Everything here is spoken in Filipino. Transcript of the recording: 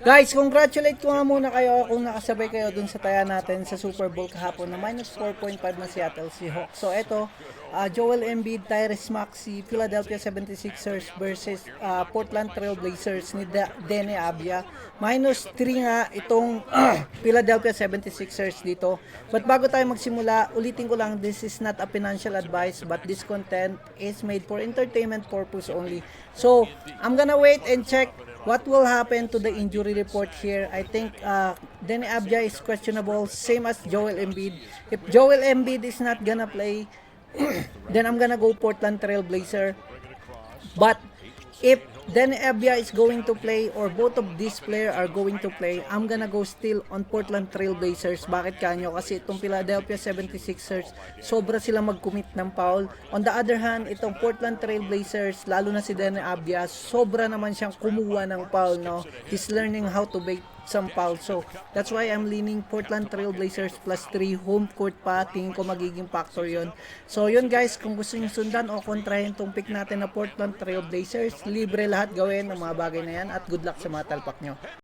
Guys, congratulate ko nga muna kayo kung nakasabay kayo dun sa taya natin sa Super Bowl kahapon na minus 4.5 na Seattle Seahawks. So eto, Joel Embiid, Tyrese Maxey, Philadelphia 76ers versus Portland Trail Blazers ni Deni Avdija. Minus 3 nga itong Philadelphia 76ers dito. But bago tayo magsimula, ulitin ko lang, this is not a financial advice but this content is made for entertainment purpose only. So, I'm gonna wait and check what will happen to the injury report here. I think Deni Avdija is questionable, same as Joel Embiid. If Joel Embiid is not gonna play, then I'm gonna go Portland Trail Blazer. But if Deni Avdija is going to play or both of these players are going to play, I'm gonna go still on Portland Trail Blazers. Bakit kanyo? Kasi itong Philadelphia 76ers, sobra sila mag-commit ng foul. On the other hand, itong Portland Trail Blazers, lalo na si Deni Avdija, sobra naman siyang kumuha ng foul, no? He's learning how to bait some foul. So, that's why I'm leaning Portland Trail Blazers plus 3 home court pa. Tingin ko magiging factor yon. So, yun guys, kung gusto nyo sundan o kontrahin tong pick natin na Portland Trail Blazers, libre lahat gawin ng mga bagay na yan at good luck sa mga talpak nyo.